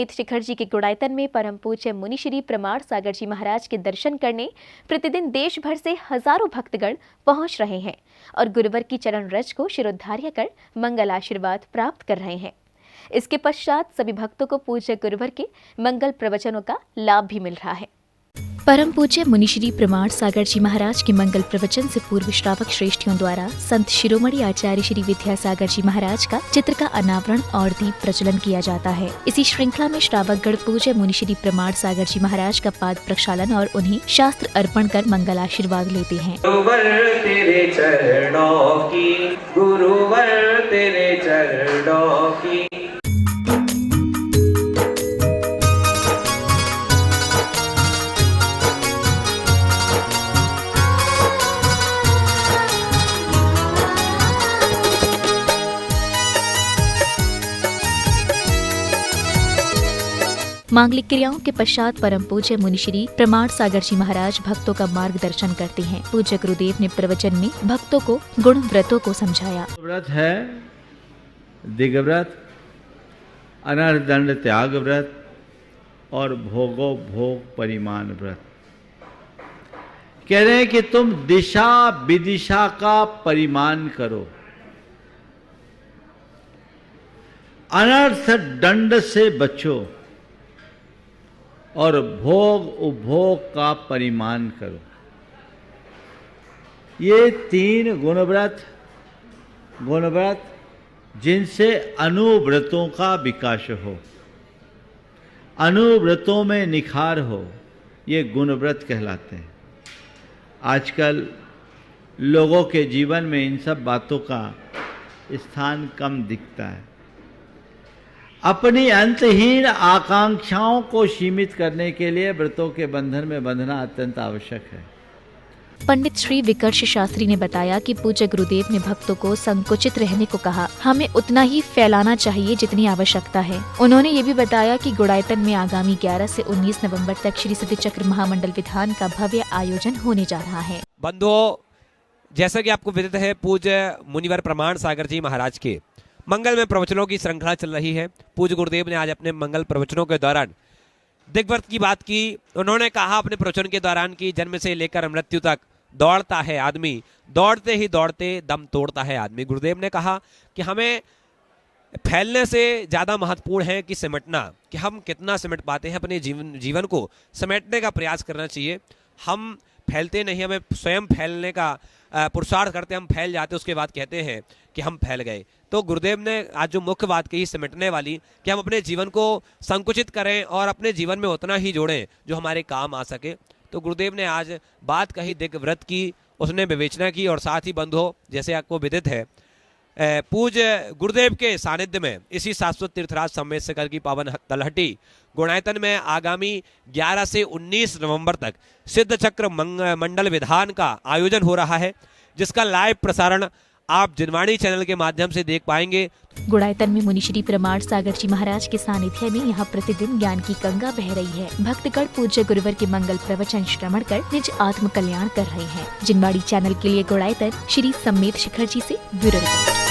समेत शिखर जी के गुड़ायतन में परम पूज्य मुनि श्री प्रमाण सागर जी महाराज के दर्शन करने प्रतिदिन देश भर से हजारों भक्तगण पहुंच रहे हैं और गुरुवर की चरण रज को शिरोधार्य कर मंगल आशीर्वाद प्राप्त कर रहे हैं। इसके पश्चात सभी भक्तों को पूज्य गुरुवर के मंगल प्रवचनों का लाभ भी मिल रहा है। परम पूज्य मुनि श्री प्रमाण सागर जी महाराज के मंगल प्रवचन से पूर्व श्रावक श्रेष्ठियों द्वारा संत शिरोमणि आचार्य श्री विद्यासागर जी महाराज का चित्र का अनावरण और दीप प्रज्वलन किया जाता है। इसी श्रृंखला में श्रावकगण पूज्य मुनि श्री प्रमाण सागर जी महाराज का पाद प्रक्षालन और उन्हें शास्त्र अर्पण कर मंगल आशीर्वाद लेते हैं। गुरुवर तेरे चरणों की मांगलिक क्रियाओं के पश्चात परम पूज्य मुनि श्री प्रमाण सागर जी महाराज भक्तों का मार्गदर्शन करते हैं। पूज्य गुरुदेव ने प्रवचन में भक्तों को गुण व्रतों को समझाया। व्रत है दिग्व्रत, अनर्थ दंड त्याग व्रत और भोगो भोग परिमाण व्रत। कह रहे हैं कि तुम दिशा विदिशा का परिमाण करो, अनर्थ दंड से बचो और भोग उपभोग का परिमाण करो। ये तीन गुणव्रत जिनसे अनुव्रतों का विकास हो, अनुव्रतों में निखार हो, ये गुणव्रत कहलाते हैं। आजकल लोगों के जीवन में इन सब बातों का स्थान कम दिखता है। अपनी अंतहीन आकांक्षाओं को सीमित करने के लिए व्रतों के बंधन में बंधना अत्यंत आवश्यक है। पंडित श्री विकर्ष शास्त्री ने बताया कि पूज्य गुरुदेव ने भक्तों को संकुचित रहने को कहा, हमें उतना ही फैलाना चाहिए जितनी आवश्यकता है। उन्होंने ये भी बताया कि गुड़ायतन में आगामी 11 से 19 नवंबर तक श्री सिद्धि चक्र महामंडल विधान का भव्य आयोजन होने जा रहा है। बंधुओं, जैसा कि आपको विदित है, पूज्य मुनिवर प्रमाण सागर जी महाराज के मंगल में प्रवचनों की श्रृंखला चल रही है। पूज्य गुरुदेव ने आज अपने मंगल प्रवचनों के दौरान दिग्व्रत की बात की। उन्होंने कहा अपने प्रवचन के दौरान कि जन्म से लेकर मृत्यु तक दौड़ता है आदमी, दौड़ते ही दौड़ते दम तोड़ता है आदमी। गुरुदेव ने कहा कि हमें फैलने से ज़्यादा महत्वपूर्ण है कि सिमटना, कि हम कितना सिमट पाते हैं। अपने जीवन को समेटने का प्रयास करना चाहिए। हम फैलते नहीं, हमें स्वयं फैलने का पुरुषार्थ करते, हम फैल जाते, उसके बाद कहते हैं कि हम फैल गए। तो गुरुदेव ने आज जो मुख्य बात कही सिमटने वाली, कि हम अपने जीवन को संकुचित करें और अपने जीवन में उतना ही जोड़ें जो हमारे काम आ सके। तो गुरुदेव ने आज बात कही दिग्व्रत की, उसने विवेचना की। और साथ ही बंधुओं, जैसे आपको विदित है, पूज्य गुरुदेव के सानिध्य में इसी शाश्वत तीर्थराज सम्मेद शिखर की पावन तलहटी गुणायतन में आगामी 11 से 19 नवंबर तक सिद्ध चक्र मंडल विधान का आयोजन हो रहा है, जिसका लाइव प्रसारण आप जिनवाणी चैनल के माध्यम से देख पाएंगे। गुड़ायतन में मुनि श्री प्रमाण सागर जी महाराज के सानिध्य में यहाँ प्रतिदिन ज्ञान की गंगा बह रही है। भक्तगण पूज्य गुरुवर के मंगल प्रवचन श्रवण कर निज आत्म कल्याण कर रहे हैं। जिनवाणी चैनल के लिए गुड़ायतन श्री सम्मेद शिखर जी से ब्यूरो रिपोर्ट।